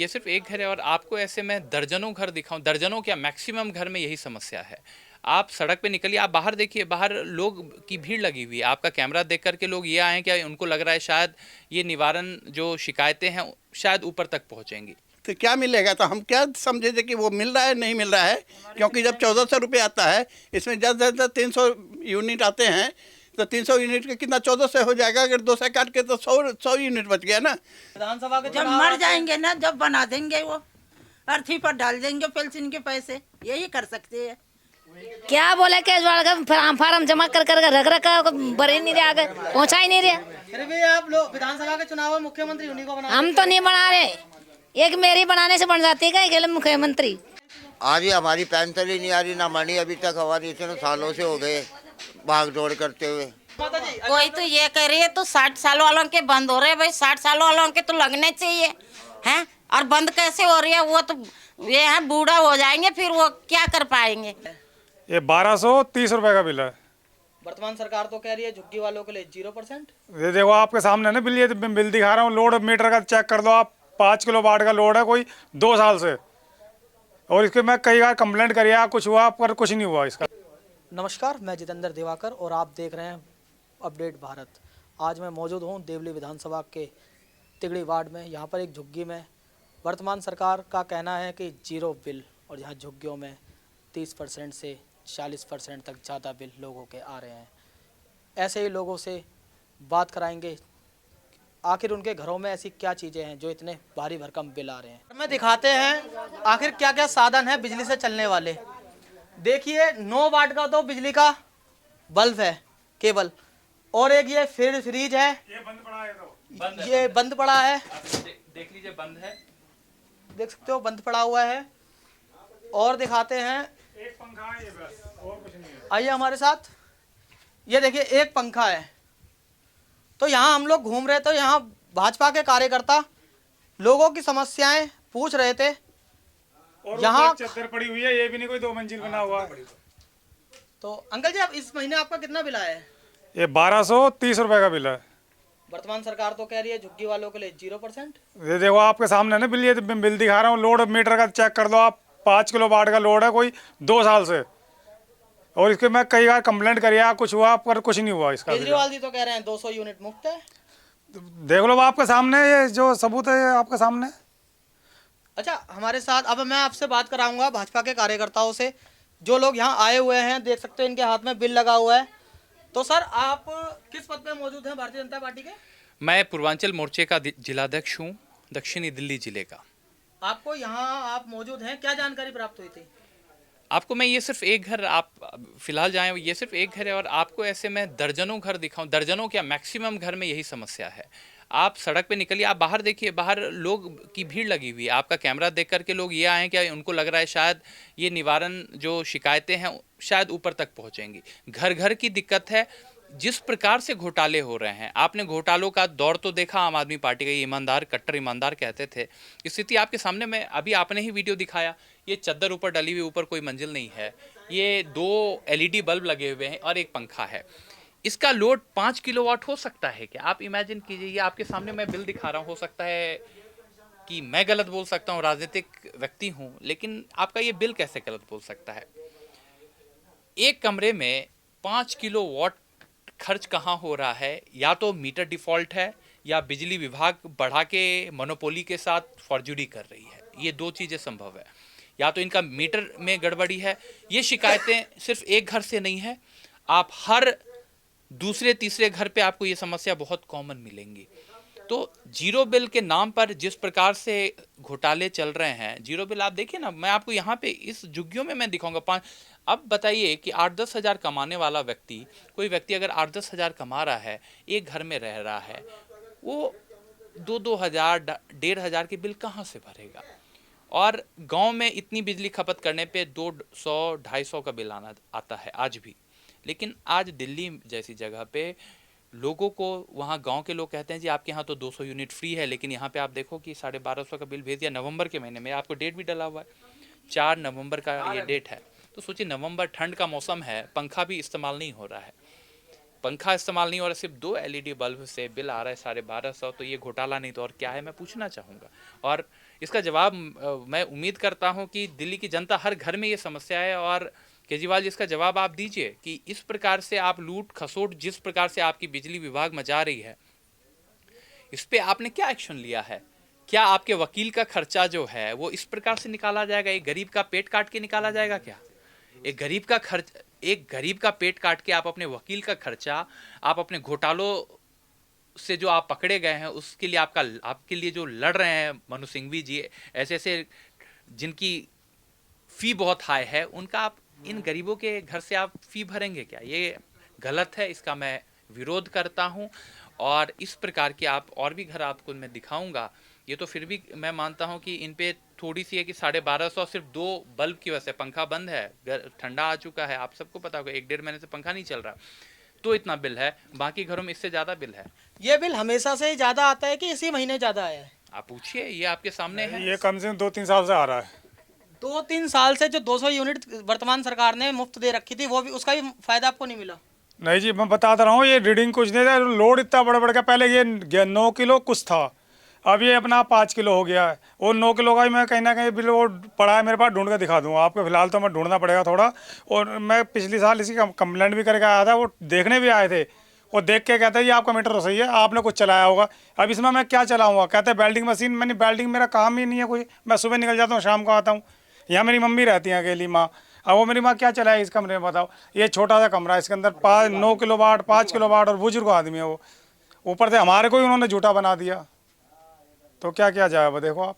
ये सिर्फ एक घर है और आपको ऐसे मैं दर्जनों घर दिखाऊं, दर्जनों क्या मैक्सिमम घर में यही समस्या है। आप सड़क पे निकलिए, आप बाहर देखिए, बाहर लोग की भीड़ लगी हुई है। आपका कैमरा देख करके लोग ये आए कि उनको लग रहा है शायद ये निवारण जो शिकायतें हैं शायद ऊपर तक पहुंचेंगी। तो क्या मिलेगा, तो हम क्या समझे थे कि वो मिल रहा है नहीं मिल रहा है, क्योंकि जब 1400 रुपये आता है, इसमें ज़्यादा से ज़्यादा 300 यूनिट आते हैं, तो 300 यूनिट का कितना 1400 हो जाएगा। अगर 200 काट के तो 100 यूनिट बच गया ना। विधानसभा के जब चुनाव मर जाएंगे ना, जब बना देंगे वो अर्थी पर डाल देंगे पेंशन के पैसे, यही कर सकते हैं। क्या बोले केजरीवाल का फार्म जमा कर कर रख रखा, भरे नहीं रहे, आगे पहुंचा ही नहीं रहे। फिर भी आप लोग विधानसभा के चुनाव में मुख्यमंत्री उन्हीं को बना। हम तो नहीं बना रहे, एक मेरी बनाने से बन जाती है मुख्यमंत्री। आज ही हमारी पेंशन ही नहीं आ रही, ना मनी अभी तक हमारी इतने सालों से हो गए भाग दौड़ करते हुए। कोई तो ये कह रही है तो 60 साल वालों के बंद हो रहे हैं। भाई 60 साल वालों के तो लगने चाहिए हैं, और बंद कैसे हो रही है? वो तो ये है बूढ़ा हो जाएंगे, फिर वो क्या कर पाएंगे। ये 1230 रुपए का बिल है। वर्तमान सरकार तो कह रही है झुग्गी वालों के लिए 0%। ये देखो आपके सामने ना बिल, ये बिल दिखा रहा हूँ, लोड मीटर का चेक कर दो आप। 5 किलो वाट का लोड है, कोई 2 साल से, और इसके मैं कई बार कंप्लेंट करी, कुछ हुआ पर कुछ नहीं हुआ इसका। नमस्कार, मैं जितेंद्र दिवाकर और आप देख रहे हैं अपडेट भारत। आज मैं मौजूद हूं देवली विधानसभा के तिगड़ी वार्ड में। यहां पर एक झुग्गी में वर्तमान सरकार का कहना है कि 0 बिल, और यहाँ झुग्गियों में 30% से 40% तक ज़्यादा बिल लोगों के आ रहे हैं। ऐसे ही लोगों से बात कराएंगे, आखिर उनके घरों में ऐसी क्या चीज़ें हैं जो इतने भारी भरकम बिल आ रहे हैं। हमें दिखाते हैं आखिर क्या क्या साधन है बिजली से चलने वाले। देखिए 9 वाट का तो बिजली का बल्ब है केवल, और एक ये फ्रिज है, ये बंद पड़ा है, ये बंद पड़ा है, देख लीजिए बंद है, देख सकते हो बंद पड़ा हुआ है। और दिखाते हैं, एक पंखा है, ये बस, और कुछ नहीं है। आइए हमारे साथ। ये देखिए एक पंखा है। तो यहाँ हम लोग घूम रहे थे, यहाँ भाजपा के कार्यकर्ता लोगों की समस्याएं पूछ रहे थे। और यहाँ चद्दर पड़ी हुई है, ये भी नहीं कोई 2 मंजिल बना हुआ है। तो अंकल जी, आप इस महीने आपका कितना बिल आया है? ये 1230 रुपए का बिल है। वर्तमान सरकार तो कह रही है झुग्गी वालों के लिए 0%। ये देखो आपके सामने ना बिल, ये बिल दिखा रहा हूँ, लोड मीटर का चेक कर दो आप। 5 किलो वाट का लोड है, कोई 2 साल से, और इसके मैं कई बार कंप्लेंट करी, कुछ हुआ पर कुछ नहीं हुआ इसका। केजरीवाल जी तो कह रहे हैं 200 यूनिट मुफ्त है। देख लो आपके सामने, ये जो सबूत है ये आपके सामने। अच्छा, हमारे साथ अब मैं आपसे बात कराऊंगा भाजपा के कार्यकर्ताओं से, जो लोग यहाँ आए हुए हैं। देख सकते हैं इनके हाथ में बिल लगा हुआ है। तो सर, आप किस पद पे मौजूद हैं भारतीय जनता पार्टी के? मैं पूर्वांचल मोर्चे का जिलाध्यक्ष हूँ, दक्षिणी दिल्ली जिले का। आपको यहाँ आप मौजूद हैं, क्या जानकारी प्राप्त हुई थी? आपको मैं ये सिर्फ एक घर, आप फिलहाल जाएं, ये सिर्फ एक घर है और आपको ऐसे मैं दर्जनों घर दिखाऊं, दर्जनों क्या मैक्सिमम घर में यही समस्या है। आप सड़क पे निकलिए, आप बाहर देखिए, बाहर लोग की भीड़ लगी हुई है। आपका कैमरा देख करके लोग ये आए कि उनको लग रहा है शायद ये निवारण जो शिकायतें हैं शायद ऊपर तक पहुंचेंगी। घर घर की दिक्कत है। जिस प्रकार से घोटाले हो रहे हैं, आपने घोटालों का दौर तो देखा। आम आदमी पार्टी का ये ईमानदार, कट्टर ईमानदार कहते थे। स्थिति आपके सामने में, अभी आपने ही वीडियो दिखाया, ये चद्दर ऊपर डली हुई, ऊपर कोई मंजिल नहीं है। ये 2 LED बल्ब लगे हुए हैं और एक पंखा है। इसका लोड 5 किलोवाट हो सकता है क्या? आप इमेजिन कीजिए, ये आपके सामने मैं बिल दिखा रहा हूँ। हो सकता है कि मैं गलत बोल सकता हूँ, राजनीतिक व्यक्ति हूँ, लेकिन आपका ये बिल कैसे गलत बोल सकता है? एक कमरे में 5 किलोवाट खर्च कहाँ हो रहा है? या तो मीटर डिफॉल्ट है, या बिजली विभाग बढ़ा के मोनोपोली के साथ फॉर्जरी कर रही है। ये 2 चीज़ें संभव है। या तो इनका मीटर में गड़बड़ी है। ये शिकायतें सिर्फ एक घर से नहीं है, आप हर दूसरे तीसरे घर पे आपको ये समस्या बहुत कॉमन मिलेंगी। तो 0 बिल के नाम पर जिस प्रकार से घोटाले चल रहे हैं, 0 बिल आप देखिए ना, मैं आपको यहाँ पे इस झुग्गियों में मैं दिखाऊंगा। अब बताइए कि 8-10 हज़ार कमाने वाला व्यक्ति, कोई व्यक्ति अगर 8-10 हज़ार कमा रहा है, एक घर में रह रहा है, वो 2-2 हज़ार 1.5 हज़ार के बिल कहाँ से भरेगा? और गांव में इतनी बिजली खपत करने पे 200-250 का बिल आता है आज भी। लेकिन आज दिल्ली जैसी जगह पे लोगों को, वहाँ गांव के लोग कहते हैं जी आपके यहाँ तो 200 यूनिट फ्री है, लेकिन यहाँ पे आप देखो कि 1250 का बिल भेज दिया नवंबर के महीने में। आपको डेट भी डला हुआ है, 4 नवंबर का ये डेट है। तो सोचिए, नवंबर ठंड का मौसम है, पंखा भी इस्तेमाल नहीं हो रहा है, पंखा इस्तेमाल नहीं हो रहा, सिर्फ 2 LED बल्ब से बिल आ रहा है 1250। तो ये घोटाला नहीं तो और क्या है, मैं पूछना चाहूँगा। और इसका जवाब मैं उम्मीद करता हूं कि दिल्ली की जनता हर घर में ये समस्या है, और केजरीवाल जी इसका जवाब आप दीजिए कि इस प्रकार से आप लूट खसोट जिस प्रकार से आपकी बिजली विभाग मचा रही है, इस पे आपने क्या एक्शन लिया है? क्या आपके वकील का खर्चा जो है वो इस प्रकार से निकाला जाएगा? एक गरीब का पेट काट के निकाला जाएगा क्या? एक गरीब का पेट काट के आप अपने वकील का खर्चा, आप अपने घोटालों से जो आप पकड़े गए हैं उसके लिए आपके लिए जो लड़ रहे हैं मनु सिंघवी जी, ऐसे ऐसे जिनकी फी बहुत हाई है, उनका आप इन गरीबों के घर से आप फी भरेंगे क्या? ये गलत है, इसका मैं विरोध करता हूं। और इस प्रकार के आप और भी घर आपको मैं दिखाऊंगा। ये तो फिर भी मैं मानता हूं कि इन पे थोड़ी सी है कि 1250 सिर्फ 2 बल्ब की वजह से, पंखा बंद है, ठंडा आ चुका है, आप सबको पता होगा 1-1.5 महीने से पंखा नहीं चल रहा, तो इतना बिल है। बाकी घरों में इससे ज़्यादा बिल है। ये बिल हमेशा से ही ज़्यादा आता है कि इसी महीने ज़्यादा आया है? आप पूछिए, ये आपके सामने है। ये कम से कम 2-3 साल से आ रहा है। 2-3 साल से जो 200 यूनिट वर्तमान सरकार ने मुफ्त दे रखी थी, वो भी, उसका भी फायदा आपको नहीं मिला? नहीं जी, मैं बताता रहा हूँ, ये रीडिंग कुछ नहीं था, लोड इतना बड़ा बड़ा का, पहले ये 9 किलो कुछ था, अब ये अपना 5 किलो हो गया है। और 9 किलो का ही मैं कहीं ना कहीं बिल वो पड़ा है मेरे पास, ढूंढ के दिखा दूंगा आपको, फिलहाल तो मैं ढूंढना पड़ेगा थोड़ा। और मैं पिछले साल इसी कंप्लेंट भी करके आया था, वो देखने भी आए थे, वो देख के कहते हैं ये आपका मीटर तो सही है, आपने कुछ चलाया होगा। अब इसमें मैं क्या चलाऊँगा? कहते हैं वेल्डिंग मशीन। मैंने वेल्डिंग, मेरा काम ही नहीं है कोई, मैं सुबह निकल जाता हूँ, शाम को आता हूँ। यहाँ मेरी मम्मी रहती हैं अकेली माँ, अब वो मेरी माँ क्या चलाए इस कमरे में बताओ? ये छोटा सा कमरा है, इसके अंदर 9 किलो वाट, 5 किलो वाट, और बुजुर्ग आदमी है वो, ऊपर से हमारे को ही उन्होंने झूठा बना दिया, तो क्या किया जाए? वो देखो आप,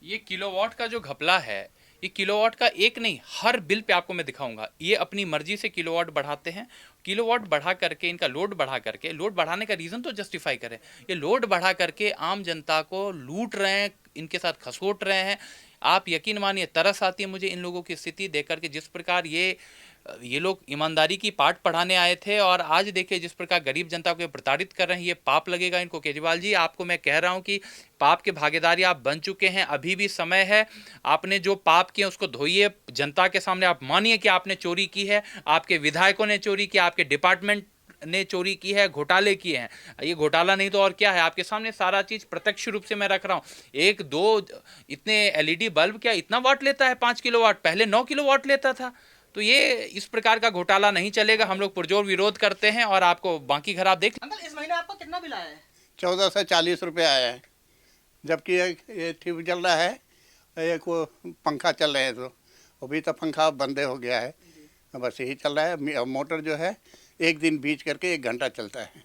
ये किलोवाट का जो घपला है, ये किलोवाट का एक नहीं, हर बिल पे आपको मैं दिखाऊंगा। ये अपनी मर्जी से किलोवाट बढ़ाते हैं, किलोवाट बढ़ा करके इनका लोड बढ़ा करके, लोड बढ़ाने का रीज़न तो जस्टिफाई करें, ये लोड बढ़ा करके आम जनता को लूट रहे हैं, इनके साथ खसोट रहे हैं। आप यकीन मानिए, तरस आती है मुझे इन लोगों की स्थिति देख करके, जिस प्रकार ये लोग ईमानदारी की पाठ पढ़ाने आए थे, और आज देखिए जिस प्रकार गरीब जनता को प्रताड़ित कर रहे हैं। ये पाप लगेगा इनको। केजरीवाल जी, आपको मैं कह रहा हूं कि पाप के भागीदारी आप बन चुके हैं, अभी भी समय है। आपने जो पाप किए उसको धोइए जनता के सामने, आप मानिए कि आपने चोरी की है, आपके विधायकों ने चोरी की, आपके डिपार्टमेंट ने चोरी की है, घोटाले किए हैं। ये घोटाला नहीं तो और क्या है? आपके सामने सारा चीज प्रत्यक्ष रूप से मैं रख रहा हूं। 1-2 इतने एलईडी बल्ब क्या इतना वाट लेता है? 5 किलोवाट, पहले 9 किलोवाट लेता था। तो ये इस प्रकार का घोटाला नहीं चलेगा। हम लोग पुरजोर विरोध करते हैं, और आपको बाकी घर आप देख। अंकल, इस महीने आपको कितना बिल आया है? 14 से 40 रुपये आया है, जबकि ये ट्यूब चल रहा है, एक वो पंखा चल रहे हैं, तो अभी तो पंखा बंद हो गया है, बस यही चल रहा है। मोटर जो है एक दिन बीच करके 1 घंटा चलता है।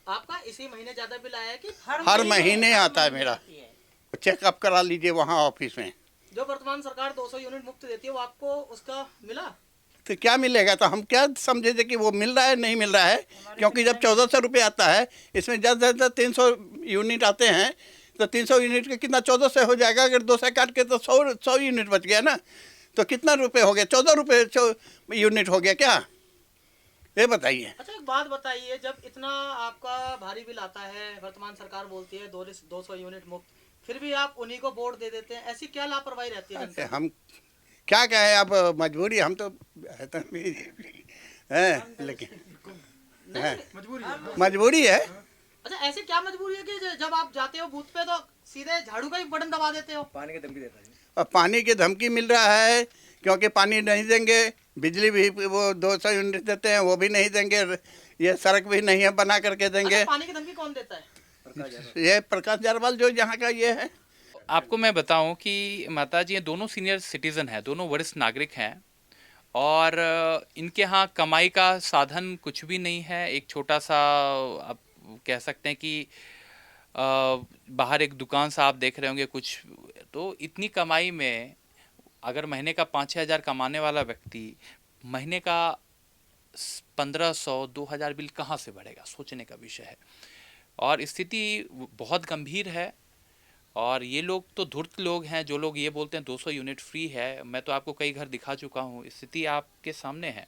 आपका इसी महीने ज़्यादा बिल आया है कि हर महीने आता है मेरा, चेकअप करा लीजिए वहाँ ऑफिस में। जो वर्तमान सरकार 200 यूनिट मुफ्त देती है, वो आपको उसका मिला? तो क्या मिलेगा? तो हम क्या समझे थे कि वो मिल रहा है, नहीं मिल रहा है, क्योंकि जब 1400 रुपये आता है, इसमें ज़्यादा से ज़्यादा 300 यूनिट आते हैं, तो 300 यूनिट का कितना 1400 हो जाएगा? अगर 200 काट के तो 100 यूनिट बच गया ना, तो कितना रुपये हो गया? 14 रुपये यूनिट हो गया क्या? ये बताइए। अच्छा, एक बात बताइए, जब इतना आपका भारी बिल आता है, वर्तमान सरकार बोलती है 200 यूनिट मुफ्त, फिर भी आप उन्हीं को वोट दे देते हैं, ऐसी क्या लापरवाही रहती है जनता की? हम क्या कहें, अब मजबूरी, हम तो है, लेकिन मजबूरी है। अच्छा, ऐसी क्या मजबूरी है कि जब आप जाते हो बूथ पे तो सीधे झाड़ू का ही बटन दबा देते हो? पानी की धमकी देता है। और पानी की धमकी मिल रहा है, क्योंकि पानी नहीं देंगे, बिजली भी वो 200 यूनिट देते हैं, वो भी नहीं देंगे, ये सड़क भी नहीं है बना करके देंगे। अच्छा, पानी की धमकी कौन देता है? ये प्रकाश जारवाल जो यहाँ का ये है। आपको मैं बताऊं कि माता जी, ये दोनों सीनियर सिटीजन हैं, दोनों वरिष्ठ नागरिक हैं, और इनके यहाँ कमाई का साधन कुछ भी नहीं है। एक छोटा सा आप कह सकते हैं कि बाहर एक दुकान सा आप देख रहे होंगे कुछ, तो इतनी कमाई में अगर महीने का 5-6 हज़ार कमाने वाला व्यक्ति महीने का 1500-2000 बिल कहाँ से भरेगा? सोचने का विषय है, और स्थिति बहुत गंभीर है। और ये लोग तो धूर्त लोग हैं, जो लोग ये बोलते हैं 200 यूनिट फ्री है। मैं तो आपको कई घर दिखा चुका हूँ, स्थिति आपके सामने है।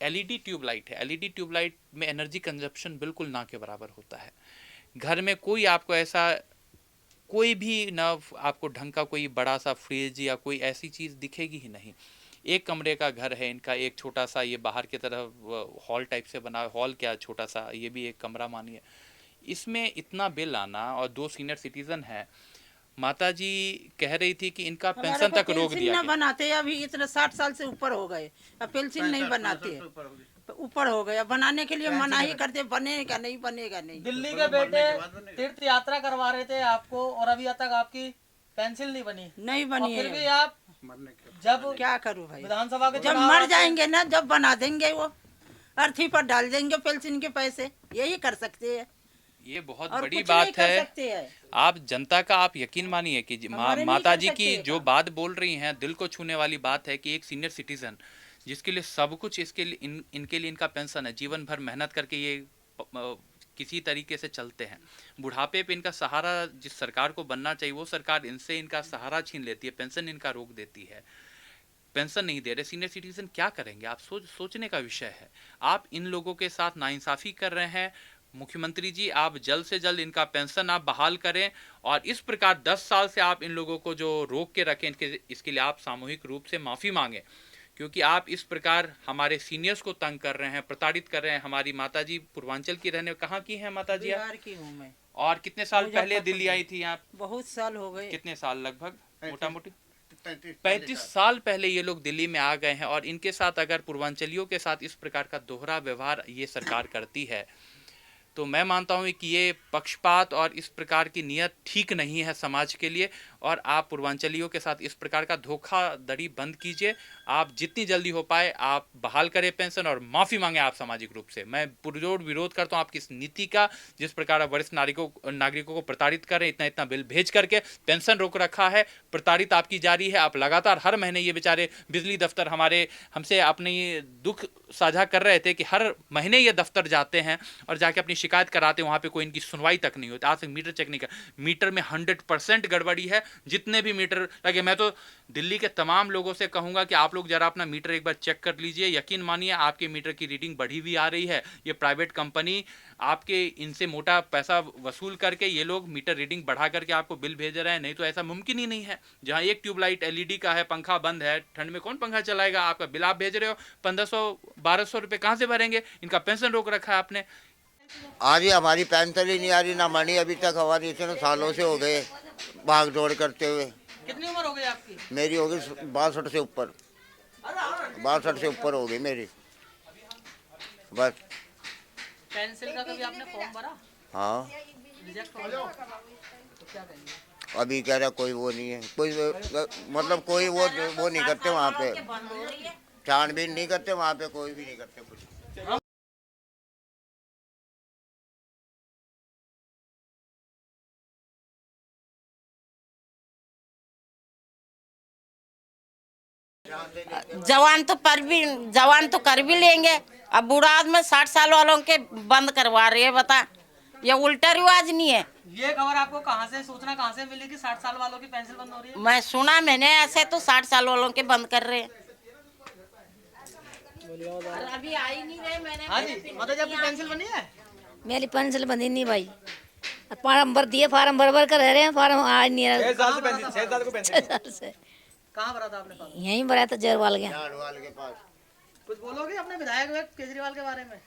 एलईडी ट्यूबलाइट है, एलईडी ट्यूबलाइट में एनर्जी कंजप्शन बिल्कुल ना के बराबर होता है। घर में कोई आपको ऐसा कोई भी ना आपको ढंग का कोई बड़ा सा फ्रिज या कोई ऐसी चीज़ दिखेगी ही नहीं। एक कमरे का घर है इनका, एक छोटा सा, ये बाहर की तरफ हॉल टाइप से बना, हॉल क्या छोटा सा, ये भी एक कमरा मानिए। इसमें इतना बिल आना, और 2 सीनियर सिटीज़न हैं, माता जी कह रही थी कि इनका हमारे पेंशन को तक रोक पेंशन दिया ना गया। बनाते, अभी इतना 60 साल से ऊपर हो गए, अब पेंशन नहीं बनाते हैं, ऊपर हो गया, बनाने के लिए मना ही करते, बनेगा नहीं, बनेगा नहीं। दिल्ली के बेटे तीर्थ यात्रा करवा रहे थे आपको और अभी तक आपकी पेंसिल नहीं बनी, नहीं और बनी फिर है। भी आप जब क्या करूँ भाई, विधानसभा के जब चुनाव मर आते- जाएंगे ना, जब बना देंगे वो, अर्थी पर डाल देंगे पेंशन के पैसे, यही कर सकते हैं ये बहुत और बड़ी कुछ नहीं बात कर है। सकते हैं। आप जनता का आप यकीन मानिए कि हमारे नहीं माता कर जी की सकते जो काम। बात बोल रही हैं दिल को छूने वाली बात है कि एक सीनियर सिटीजन जिसके लिए सब कुछ, इसके लिए इनके लिए इनका पेंशन है, जीवन भर मेहनत करके ये किसी तरीके से चलते हैं, बुढ़ापे पे इनका सहारा जिस सरकार को बनना चाहिए वो सरकार इनसे इनका सहारा छीन लेती है, पेंशन इनका रोक देती है, पेंशन नहीं दे रहे। सीनियर सिटीजन क्या करेंगे? आप सोचने का विषय है। आप इन लोगों के साथ नाइंसाफी कर रहे हैं। मुख्यमंत्री जी, आप जल्द से जल्द इनका पेंशन आप बहाल करें और इस प्रकार 10 साल से आप इन लोगों को जो रोक के रखें, इसके लिए आप सामूहिक रूप से माफ़ी मांगें, क्योंकि आप इस प्रकार हमारे सीनियर्स को तंग कर रहे हैं, प्रताड़ित कर रहे हैं। हमारी माता जी पूर्वांचल की रहने, कहाँ की हैं माता जी आप? बिहार की हूँ मैं। और कितने साल पहले दिल्ली आई थी आप? बहुत साल हो गए। कितने साल? लगभग मोटा मोटी 35 साल पहले ये लोग दिल्ली में आ गए हैं। और इनके साथ अगर पूर्वांचलियों के साथ इस प्रकार का दोहरा व्यवहार ये सरकार करती है तो मैं मानता हूँ कि ये पक्षपात और इस प्रकार की नीयत ठीक नहीं है समाज के लिए। और आप पूर्वांचलियों के साथ इस प्रकार का धोखाधड़ी बंद कीजिए। आप जितनी जल्दी हो पाए आप बहाल करें पेंशन और माफ़ी मांगे आप सामाजिक रूप से। मैं पुरजोर विरोध करता हूँ आपकी इस नीति का, जिस प्रकार आप वरिष्ठ नागरिकों को प्रताड़ित करें, इतना बिल भेज करके पेंशन रोक रखा है, प्रताड़ित आपकी जारी है। आप लगातार हर महीने, ये बेचारे बिजली दफ्तर हमारे हमसे अपनी दुख साझा कर रहे थे कि हर महीने ये दफ्तर जाते हैं और जाके अपनी शिकायत कराते हैं, वहाँ पे कोई इनकी सुनवाई तक नहीं होती। आज तक मीटर चेक नहीं कर, मीटर में 100% गड़बड़ी है। जितने भी मीटर लगे, मैं तो दिल्ली के तमाम लोगों से कहूँगा कि आप लोग जरा अपना मीटर एक बार चेक कर लीजिए। यकीन मानिए आपके मीटर की रीडिंग बढ़ी हुई आ रही है। ये प्राइवेट कंपनी आपके इनसे मोटा पैसा वसूल करके ये लोग मीटर रीडिंग बढ़ा करके आपको बिल भेज रहे हैं। नहीं तो ऐसा मुमकिन ही नहीं है। जहाँ एक ट्यूबलाइट LED का है, पंखा बंद है, ठंड में कौन पंखा चलाएगा? आपका बिल आप भेज रहे हो 1500-1200 रुपये कहाँ से भरेंगे? इनका पेंशन रोक रखा है आपने। आज ही हमारी पेंशन ही नहीं आ रही, ना मनी अभी तक हमारी, इतने सालों से हो गए भाग दौड़ करते हुए। कितनी उम्र हो गई आपकी? मेरी हो गई 62 से ऊपर, 62 से ऊपर हो गई मेरी बस। पेंसिल का कभी आपने फॉर्म भरा? हाँ, रिजेक्ट हो गया तो क्या कहेंगे? अभी कह रहा कोई वो नहीं है, कोई मतलब कोई वो नहीं करते वहाँ पे, छानबीन नहीं करते वहाँ पे, कोई भी नहीं करते कुछ। जवान तो कर भी लेंगे, अब बूढ़ा आदमी 60 साल वालों के बंद करवा रही है। बता, ये उल्टा रिवाज नहीं है। ये खबर आपको कहाँ से, सूचना कहाँ से मिली कि 60 साल वालों की पेंशन बंद हो रही है? मैं सुना, मैंने ऐसे तो 60 साल वालों के बंद कर रहे हैं। और अभी आई नहीं रहे। मैंने हाँ जी, माता जी आपकी पेंशन बनी है? मेरी पेंशन बंदी नहीं भाई, फार्म भर दिए, फार्म भर कर रह रहे हैं, फार्म आज नहीं रहा। 6 साल से पेंशन, 6 साल को पेंशन। 6 साल से कहाँ भरा था आपने फॉर्म? यहीं भरा था जरवाल गया। झाड़वाल के पास। कुछ बोलोगे अपने विधायक केजरीवाल के बारे में?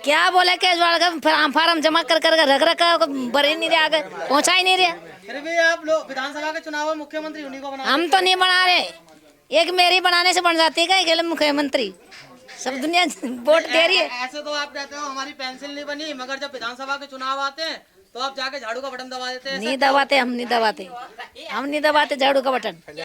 क्या बोले केजरीवाल का फार्म जमा कर रख रखा, भर ही नहीं रहा, आगे पहुँचा ही नहीं रहा। फिर भी आप लोग विधानसभा के चुनाव में मुख्यमंत्री उन्हीं को बना। हम तो नहीं बना रहे, एक मेरी बनाने से बन जाती है क्या मुख्यमंत्री? सब दुनिया वोट दे रही है। ऐसे तो आप कहते हो हमारी पेंशन नहीं बनी, मगर जब विधानसभा के चुनाव आते हैं तो आप जाके झाड़ू का बटन दबा देते हैं। नहीं दबाते, हम नहीं दबाते, हम नहीं दबाते झाड़ू का बटन।